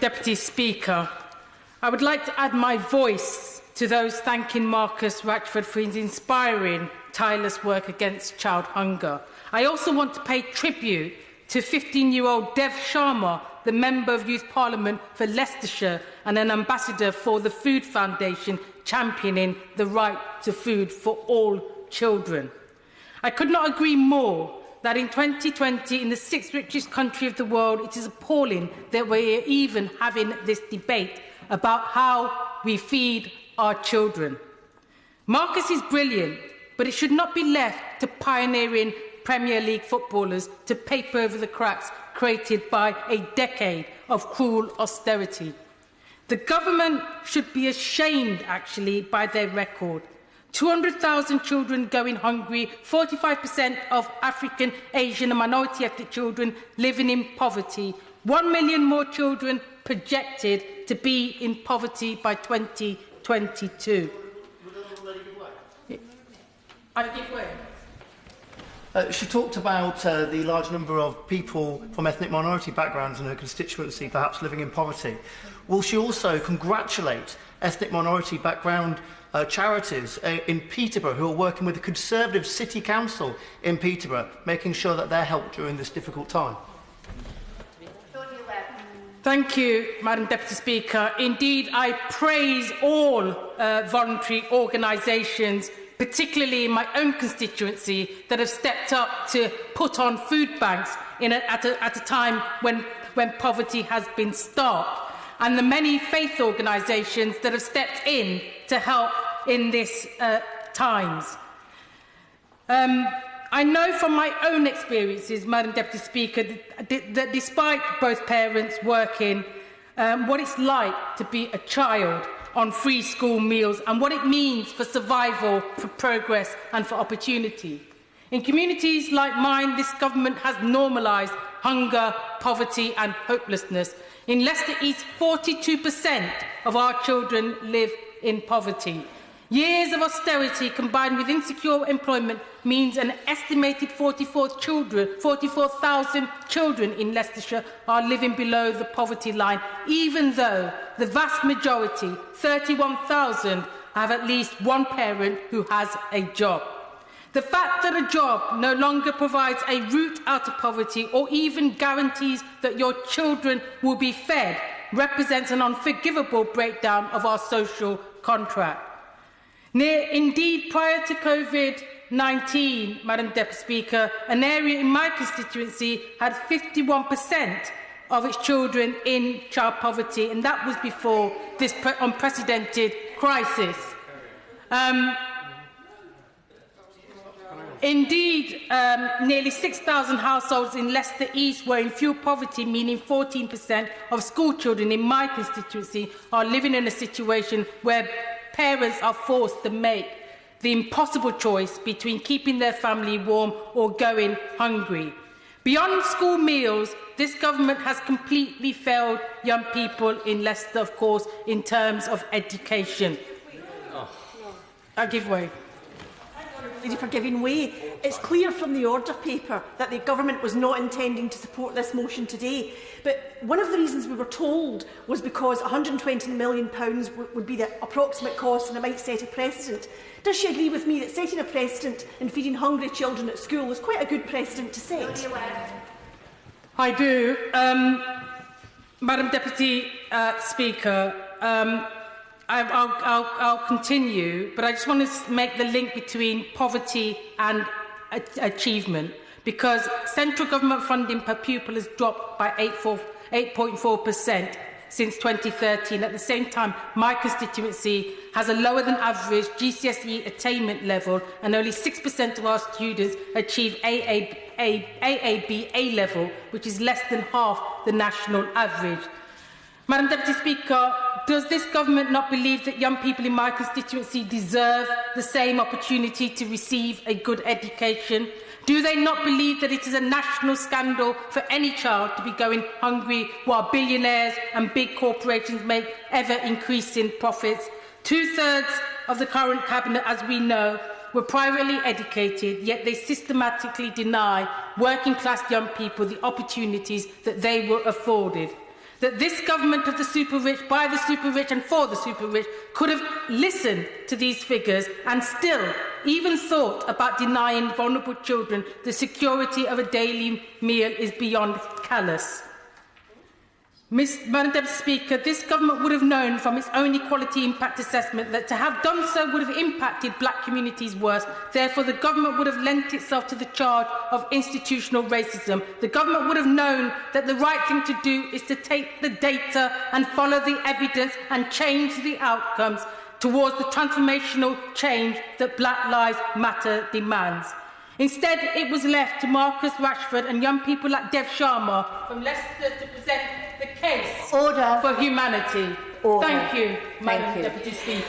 Deputy Speaker, I would like to add my voice to those thanking Marcus Ratchford for his inspiring, tireless work against child hunger. I also want to pay tribute to 15-year-old Dev Sharma, the Member of Youth Parliament for Leicestershire and an ambassador for the Food Foundation, championing the right to food for all children. I could not agree more that in 2020, in the sixth richest country of the world, it is appalling that we are even having this debate about how we feed our children. Marcus is brilliant, but it should not be left to pioneering Premier League footballers to paper over the cracks created by a decade of cruel austerity. The government should be ashamed, actually, by their record. 200,000 children going hungry, 45% of African, Asian and minority ethnic children living in poverty, 1 million more children projected to be in poverty by 2022. I give way. She talked about the large number of people from ethnic minority backgrounds in her constituency perhaps living in poverty. Will she also congratulate ethnic minority background charities in Peterborough who are working with the Conservative City Council in Peterborough, making sure that they're helped during this difficult time? Claudia Webbe. Thank you, Madam Deputy Speaker. Indeed, I praise all voluntary organisations, particularly in my own constituency, that have stepped up to put on food banks at a time when poverty has been stark, and the many faith organisations that have stepped in to help in this times. I know from my own experiences, Madam Deputy Speaker, that despite both parents working, what it's like to be a child on free school meals and what it means for survival, for progress and for opportunity. In communities like mine, this government has normalised hunger, poverty and hopelessness. In Leicester East, 42% of our children live in poverty. Years of austerity combined with insecure employment means an estimated 44,000 children in Leicestershire are living below the poverty line, even though the vast majority, 31,000, have at least one parent who has a job. The fact that a job no longer provides a route out of poverty or even guarantees that your children will be fed represents an unforgivable breakdown of our social contract. Indeed, prior to COVID-19, Madam Deputy Speaker, an area in my constituency had 51% of its children in child poverty, and that was before this unprecedented crisis. Indeed, nearly 6,000 households in Leicester East were in fuel poverty, meaning 14% of school children in my constituency are living in a situation where parents are forced to make the impossible choice between keeping their family warm or going hungry. Beyond school meals, this government has completely failed young people in Leicester, of course, in terms of education. I give way. For giving way. It's clear from the order paper that the government was not intending to support this motion today. But one of the reasons we were told was because £120 million would be the approximate cost and it might set a precedent. Does she agree with me that setting a precedent in feeding hungry children at school is quite a good precedent to set? I do. Madam Deputy Speaker, I'll continue, but I just want to make the link between poverty and achievement, because central government funding per pupil has dropped by 8.4% since 2013. At the same time, my constituency has a lower than average GCSE attainment level, and only 6% of our students achieve AAB A level, which is less than half the national average. Madam Deputy Speaker, does this government not believe that young people in my constituency deserve the same opportunity to receive a good education? Do they not believe that it is a national scandal for any child to be going hungry while billionaires and big corporations make ever-increasing profits? Two-thirds of the current cabinet, as we know, were privately educated, yet they systematically deny working-class young people the opportunities that they were afforded. that this government of the super rich, by the super rich and for the super rich could have listened to these figures and still even thought about denying vulnerable children the security of a daily meal is beyond callous. Madam Deputy Speaker, this government would have known from its own equality impact assessment that to have done so would have impacted black communities worse. Therefore, the government would have lent itself to the charge of institutional racism. The government would have known that the right thing to do is to take the data and follow the evidence and change the outcomes towards the transformational change that Black Lives Matter demands. Instead, it was left to Marcus Rashford and young people like Dev Sharma from Leicester to present the case for humanity. Order. Thank you, Madam Deputy Speaker.